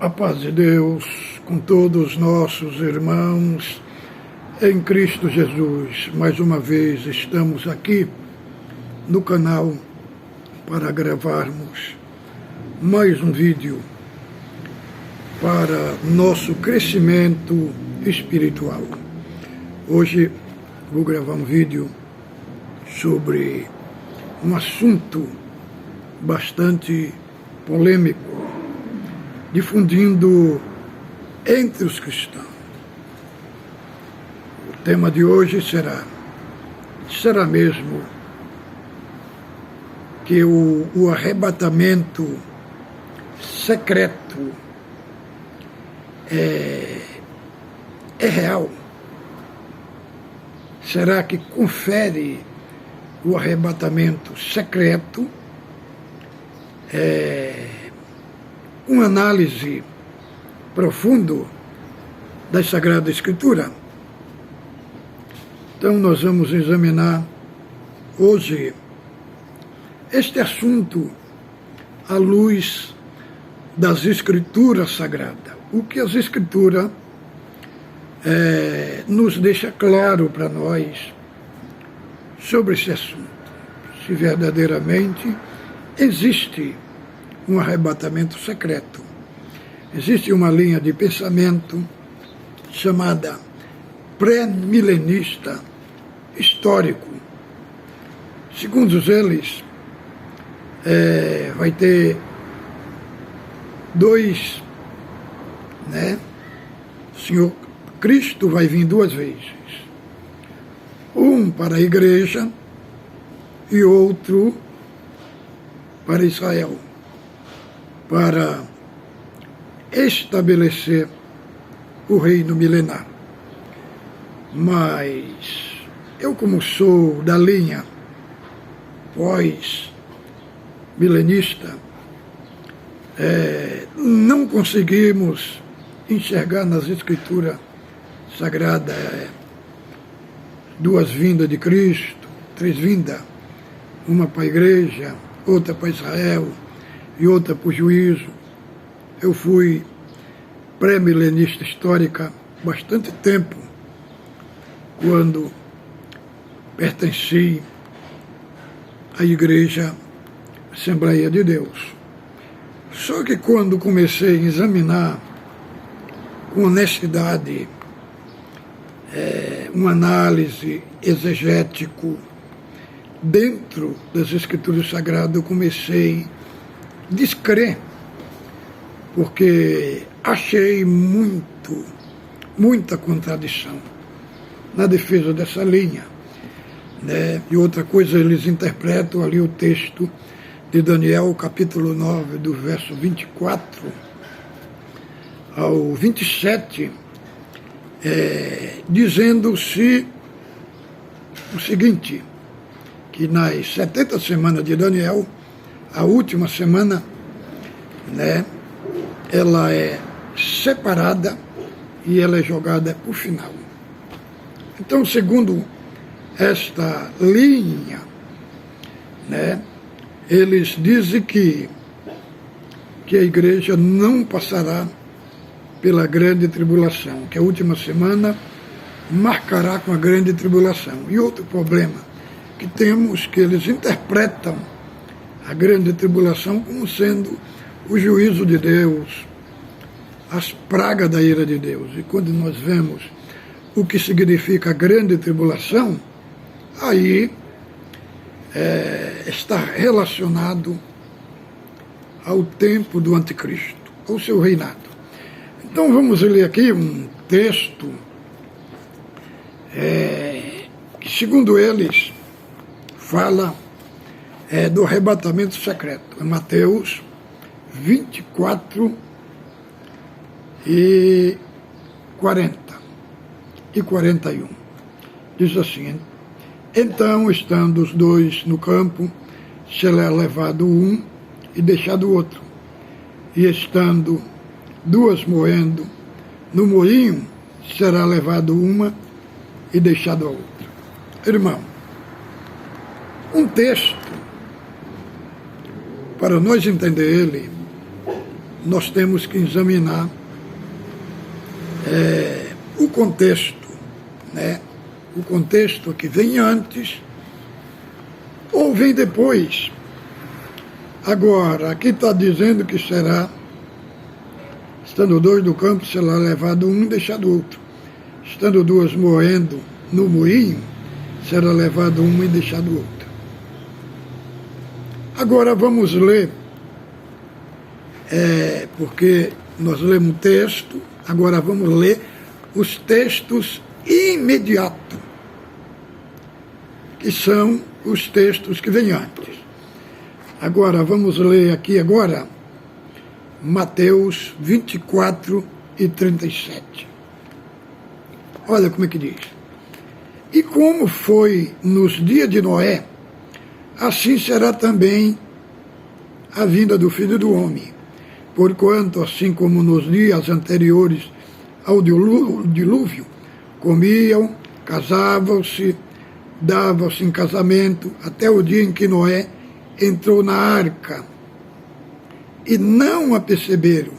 A paz de Deus com todos os nossos irmãos em Cristo Jesus. Mais uma vez estamos aqui no canal para gravarmos mais um vídeo para nosso crescimento espiritual. Hoje vou gravar um vídeo sobre um assunto bastante polêmico, difundindo entre os cristãos. O tema de hoje será mesmo que o arrebatamento secreto é real? Será que confere o arrebatamento secreto uma análise profunda da Sagrada Escritura? Então nós vamos examinar hoje este assunto à luz das Escrituras Sagradas. O que as Escrituras nos deixa claro para nós sobre esse assunto. Se verdadeiramente existe um arrebatamento secreto. Existe uma linha de pensamento chamada pré-milenista histórico. Segundo eles, vai ter dois, O Senhor Cristo vai vir duas vezes. Um para a igreja e outro para Israel, para estabelecer o reino milenar. Mas eu, como sou da linha pós-milenista, não conseguimos enxergar nas Escrituras Sagradas duas vindas de Cristo, três vindas, uma para a igreja, outra para Israel e outra para o juízo. Eu fui pré-milenista histórica bastante tempo, quando pertenci à Igreja Assembleia de Deus. Só que quando comecei a examinar com honestidade, uma análise exegético dentro das Escrituras Sagradas, eu comecei a descrer, porque achei muita contradição na defesa dessa linha. E outra coisa, eles interpretam ali o texto de Daniel, capítulo 9, do verso 24 ao 27, dizendo-se o seguinte, que nas 70 semanas de Daniel, a última semana, ela é separada e ela é jogada para o final. Então, segundo esta linha, eles dizem que a igreja não passará pela grande tribulação, que a última semana marcará com a grande tribulação. E outro problema que temos, que eles interpretam a grande tribulação como sendo o juízo de Deus, as pragas da ira de Deus. E quando nós vemos o que significa a grande tribulação, aí está relacionado ao tempo do anticristo, ao seu reinado. Então vamos ler aqui um texto que, segundo eles, fala do arrebatamento secreto. É Mateus 24 e 40 e 41. Diz assim: então, estando os dois no campo, será levado um e deixado o outro. E estando duas moendo no moinho, será levado uma e deixado a outra. Irmão, um texto, para nós entender ele, nós temos que examinar o contexto, né? O contexto que vem antes ou vem depois. Agora, aqui está dizendo que será, estando dois do campo, será levado um e deixado outro. Estando duas moendo no moinho, será levado um e deixado outro. Agora vamos ler, porque nós lemos um texto, agora vamos ler os textos imediatos, que são os textos que vêm antes. Agora vamos ler aqui agora Mateus 24 e 37. Olha como é que diz. E como foi nos dias de Noé, assim será também a vinda do Filho do Homem. Porquanto, assim como nos dias anteriores ao dilúvio, comiam, casavam-se, davam-se em casamento, até o dia em que Noé entrou na arca, e não a perceberam,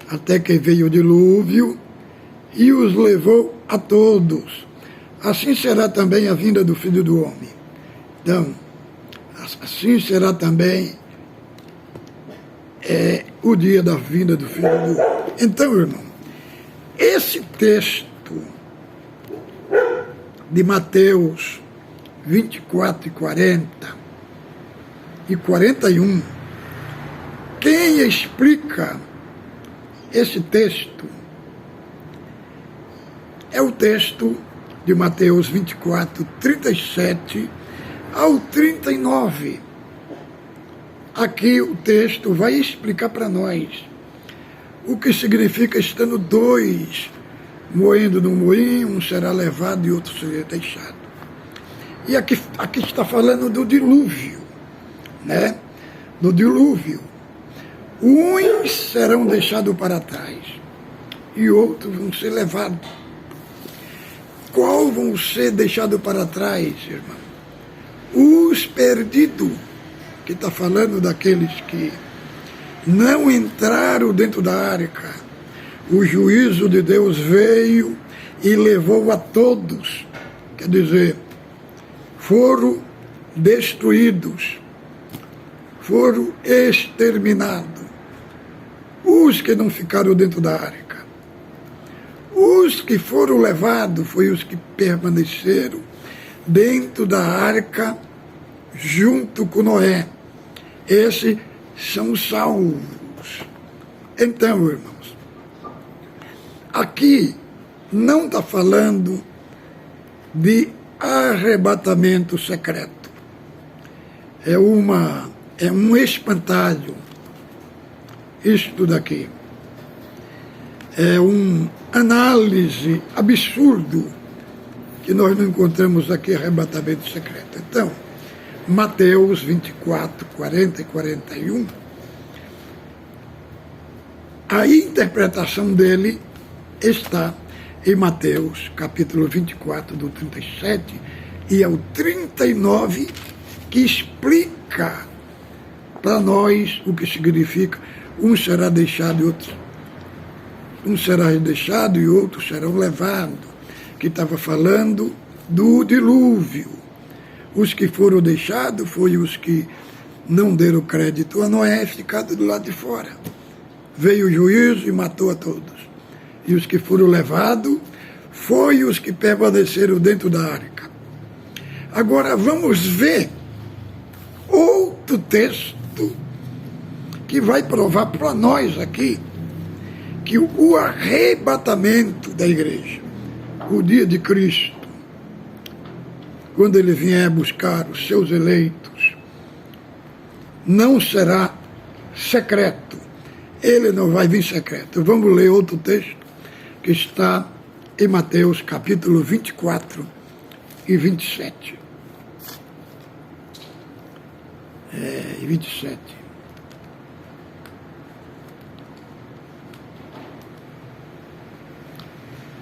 até que veio o dilúvio e os levou a todos. Assim será também a vinda do Filho do Homem. Então, assim será também o dia da vinda do Filho do Homem. Então, irmão, esse texto de Mateus 24 e 40 e 41, quem explica esse texto é o texto de Mateus 24, 37 ao 39. Aqui o texto vai explicar para nós o que significa estando dois moendo no moinho, um será levado e outro será deixado. E aqui está falando do dilúvio, né? Do dilúvio. Uns serão deixados para trás e outros vão ser levados. Qual vão ser deixados para trás, irmão? Os perdidos, que está falando daqueles que não entraram dentro da arca. O juízo de Deus veio e levou a todos. Quer dizer, foram destruídos, foram exterminados. Os que não ficaram dentro da arca. Os que foram levados foram os que permaneceram dentro da arca junto com Noé. Esses são os salvos. Então, irmãos, aqui não está falando de arrebatamento secreto. É um espantalho. Isto daqui é uma análise absurdo que nós não encontramos aqui, arrebatamento secreto. Então, Mateus 24, 40 e 41, a interpretação dele está em Mateus, capítulo 24, do 37 e ao 39, que explica para nós o que significa um será deixado e outro. Um será deixado e outros serão levados, que estava falando do dilúvio. Os que foram deixados foram os que não deram crédito a Noé, ficaram do lado de fora. Veio o juízo e matou a todos. E os que foram levados foram os que permaneceram dentro da arca. Agora vamos ver outro texto que vai provar para nós aqui que o arrebatamento da igreja, o dia de Cristo, quando ele vier buscar os seus eleitos, não será secreto. Ele não vai vir secreto. Vamos ler outro texto que está em Mateus capítulo 24 e 27. 27.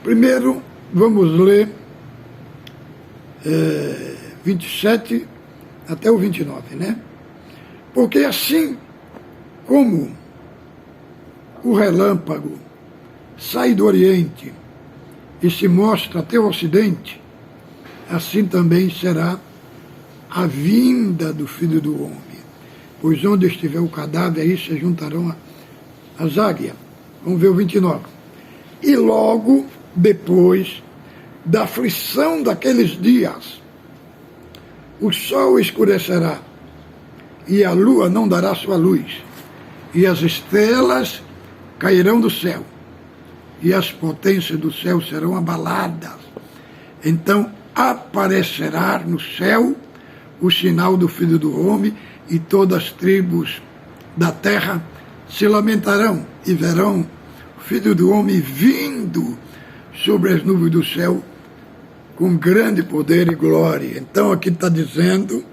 Primeiro, vamos ler 27 até o 29, né? Porque assim como o relâmpago sai do Oriente e se mostra até o Ocidente, assim também será a vinda do Filho do Homem. Pois onde estiver o cadáver, aí se juntarão as águias. Vamos ver o 29. E logo depois da aflição daqueles dias, o sol escurecerá, e a lua não dará sua luz, e as estrelas cairão do céu, e as potências do céu serão abaladas. Então aparecerá no céu o sinal do Filho do Homem, e todas as tribos da terra se lamentarão e verão o Filho do Homem vindo sobre as nuvens do céu com grande poder e glória. Então aqui está dizendo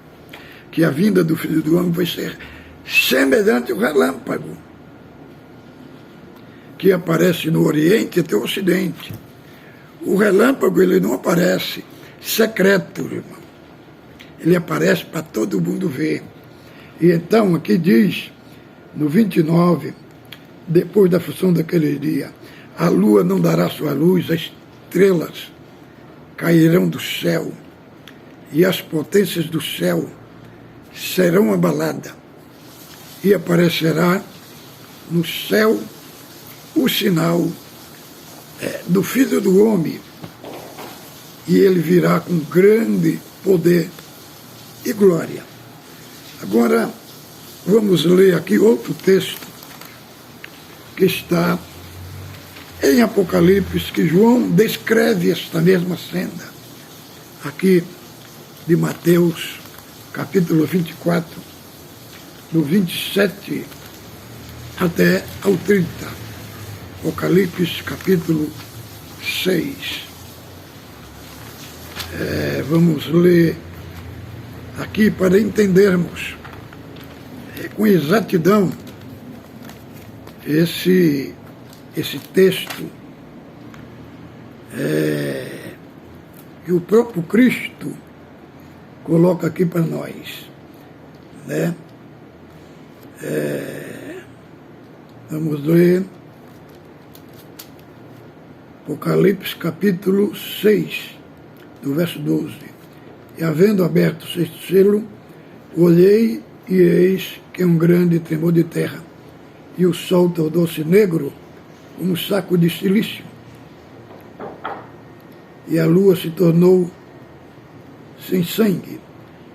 que a vinda do Filho do Homem vai ser semelhante ao relâmpago que aparece no Oriente até o Ocidente. O relâmpago, ele não aparece secreto, irmão. Ele aparece para todo mundo ver. E então aqui diz, no 29, depois da função daquele dia, a lua não dará sua luz, as estrelas cairão do céu, e as potências do céu serão abaladas, e aparecerá no céu o sinal do Filho do Homem, e ele virá com grande poder e glória. Agora, vamos ler aqui outro texto que está em Apocalipse, que João descreve esta mesma cena, aqui de Mateus, capítulo 24, do 27 até ao 30. Apocalipse, capítulo 6. Vamos ler aqui para entendermos com exatidão esse texto que o próprio Cristo coloca aqui para nós, né? Vamos ler Apocalipse capítulo 6, do verso 12. E havendo aberto o sexto selo, olhei e eis que um grande tremor de terra, e o sol tornou-se negro como um saco de silício, e a lua se tornou sem sangue,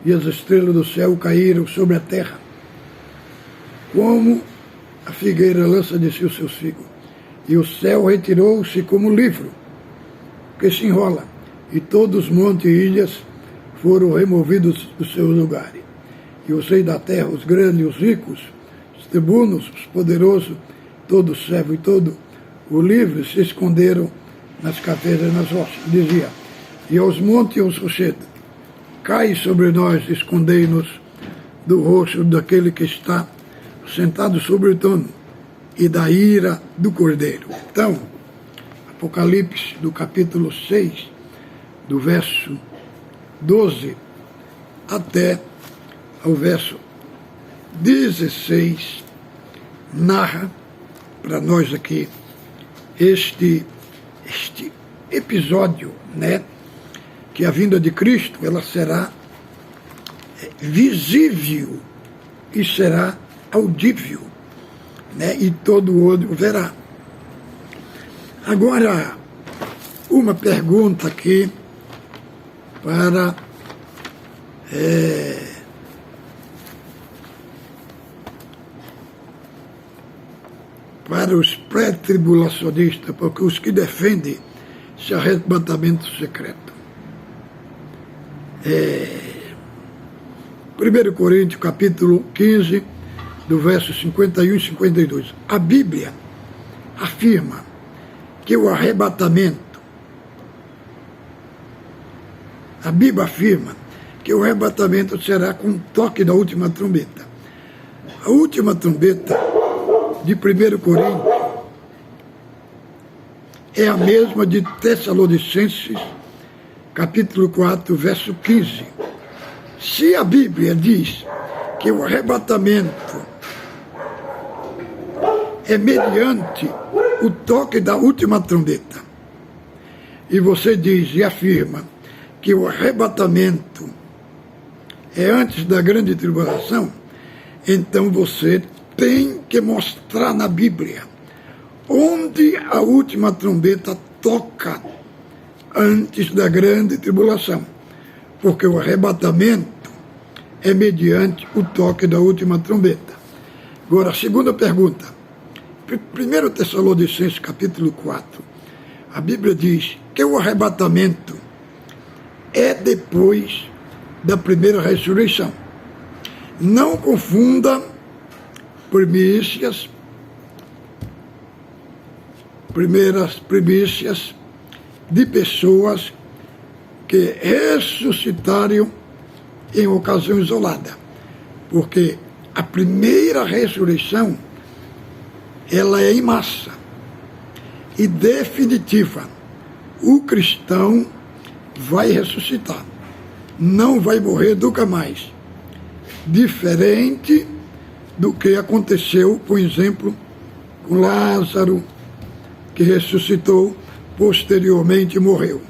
e as estrelas do céu caíram sobre a terra, como a figueira lança de si os seus figos. E o céu retirou-se como livro que se enrola, e todos os montes e ilhas foram removidos dos seus lugares. E os reis da terra, os grandes, os ricos, os tribunos, os poderosos, todo o servo e todo o livre se esconderam nas cavernas e nas rochas. Dizia, e aos montes e aos rochedos, cai sobre nós, escondei-nos do rosto daquele que está sentado sobre o trono e da ira do Cordeiro. Então, Apocalipse, do capítulo 6, do verso 12 até ao verso 16, narra para nós aqui este episódio, né, que a vinda de Cristo, ela será visível e será audível, né, e todo olho verá. Agora, uma pergunta aqui para os pré-tribulacionistas, porque os que defendem esse arrebatamento secreto. 1 Coríntios, capítulo 15, do verso 51 e 52. A Bíblia afirma que o arrebatamento, será com o toque da última trombeta. A última trombeta de 1 Coríntios é a mesma de Tessalonicenses, capítulo 4, verso 15. Se a Bíblia diz que o arrebatamento é mediante o toque da última trombeta. E você diz e afirma que o arrebatamento é antes da grande tribulação, então você tem que mostrar na Bíblia onde a última trombeta toca antes da grande tribulação, porque o arrebatamento é mediante o toque da última trombeta. Agora, a segunda pergunta. 1 Tessalonicenses, capítulo 4, a Bíblia diz que o arrebatamento é depois da primeira ressurreição. Não confunda primeiras primícias de pessoas que ressuscitaram em ocasião isolada, porque a primeira ressurreição ela é em massa e definitiva. O cristão vai ressuscitar, não vai morrer nunca mais, diferente do que aconteceu, por exemplo, com Lázaro, que ressuscitou, posteriormente morreu.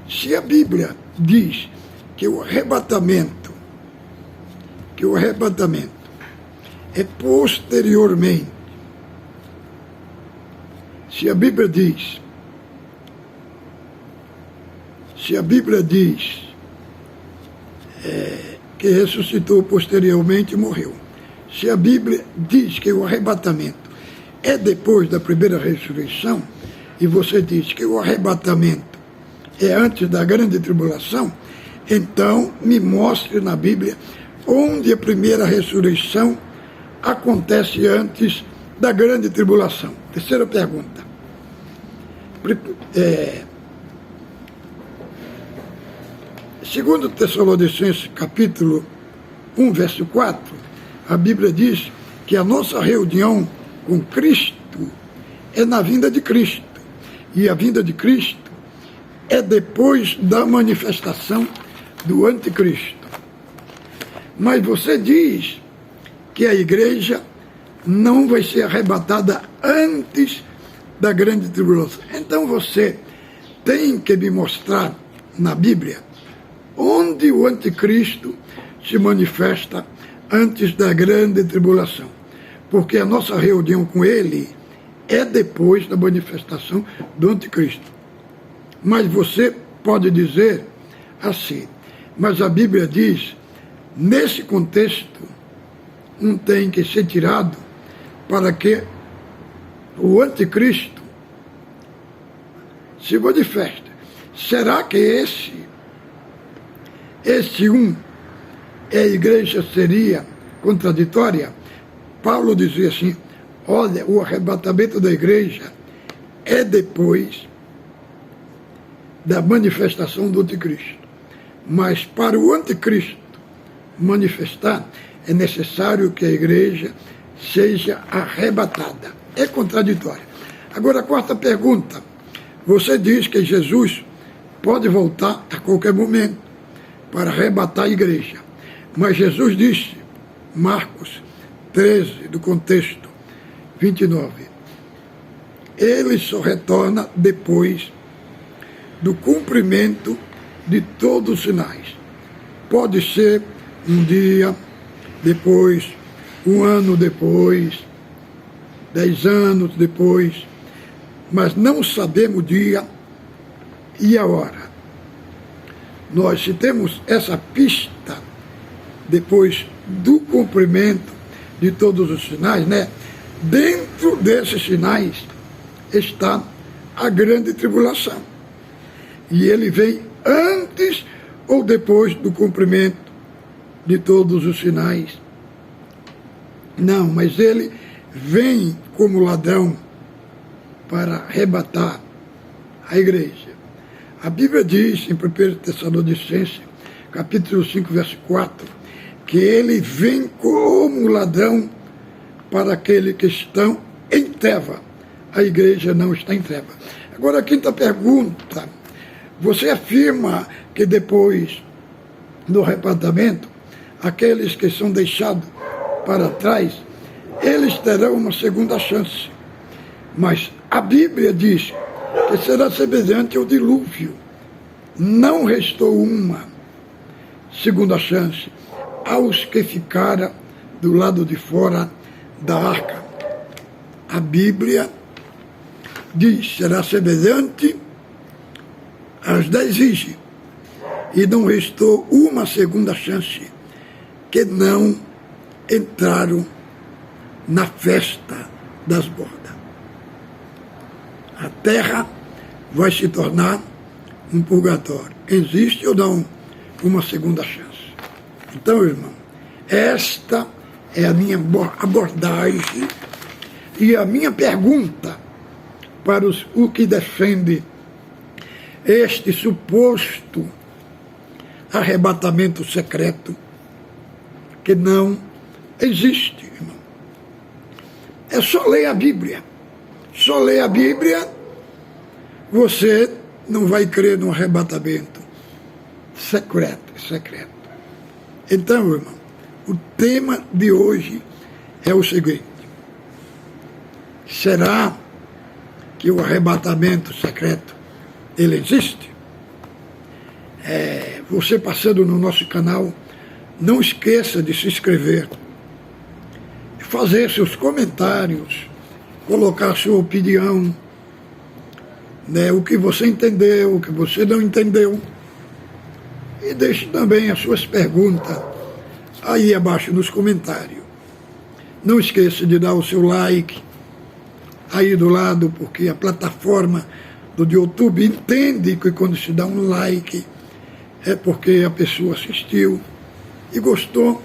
Se a Bíblia diz que o arrebatamento é posteriormente, se a Bíblia diz que ressuscitou posteriormente e morreu, se a Bíblia diz que o arrebatamento é depois da primeira ressurreição, e você diz que o arrebatamento é antes da grande tribulação, então me mostre na Bíblia onde a primeira ressurreição acontece antes da grande tribulação. Terceira pergunta. Segundo Tessalonicenses, capítulo 1, verso 4, a Bíblia diz que a nossa reunião com Cristo é na vinda de Cristo. E a vinda de Cristo é depois da manifestação do anticristo. Mas você diz que a igreja não vai ser arrebatada antes da grande tribulação. Então você tem que me mostrar na Bíblia onde o anticristo se manifesta antes da grande tribulação. Porque a nossa reunião com ele é depois da manifestação do anticristo. Mas você pode dizer assim, mas a Bíblia diz, nesse contexto, um tem que ser tirado para que o anticristo se manifeste. Será que esse um, a igreja seria contraditória? Paulo dizia assim, olha, o arrebatamento da igreja é depois da manifestação do anticristo. Mas para o anticristo manifestar, é necessário que a igreja seja arrebatada. É contraditório. Agora, a quarta pergunta. Você diz que Jesus pode voltar a qualquer momento para arrebatar a igreja. Mas Jesus disse, Marcos 13, do contexto 29, ele só retorna depois do cumprimento de todos os sinais. Pode ser um dia depois, um ano depois, 10 anos depois, mas não sabemos o dia e a hora. Nós, se temos essa pista depois do cumprimento de todos os sinais, né? Dentro desses sinais está a grande tribulação. E ele vem antes ou depois do cumprimento de todos os sinais? Não, mas ele vem como ladrão para arrebatar a igreja. A Bíblia diz em 1 Tessalonicenses, capítulo 5, verso 4, que ele vem como ladrão para aqueles que estão em treva. A igreja não está em treva. Agora, a quinta pergunta. Você afirma que depois do arrebatamento, aqueles que são deixados para trás, eles terão uma segunda chance. Mas a Bíblia diz que será semelhante ao dilúvio. Não restou uma segunda chance aos que ficaram do lado de fora da arca. A Bíblia diz, será semelhante às 10 virgens, e não restou uma segunda chance, que não entraram na festa das bodas. A terra vai se tornar um purgatório. Existe ou não uma segunda chance? Então, irmão, esta é a minha abordagem e a minha pergunta para o que defende este suposto arrebatamento secreto, que não existe, irmão. É só ler a Bíblia. Só ler a Bíblia, você não vai crer no arrebatamento secreto. Então, irmão, o tema de hoje é o seguinte: será que o arrebatamento secreto, ele existe? Você passando no nosso canal, não esqueça de se inscrever, fazer seus comentários, colocar sua opinião, né, o que você entendeu, o que você não entendeu, e deixe também as suas perguntas aí abaixo nos comentários. Não esqueça de dar o seu like aí do lado, porque a plataforma do YouTube entende que quando se dá um like é porque a pessoa assistiu e gostou,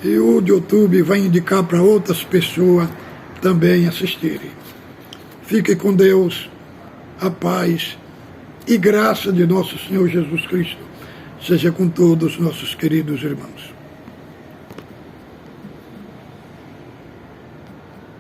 e o YouTube vai indicar para outras pessoas também assistirem. Fique com Deus, a paz e graça de nosso Senhor Jesus Cristo seja com todos nossos queridos irmãos.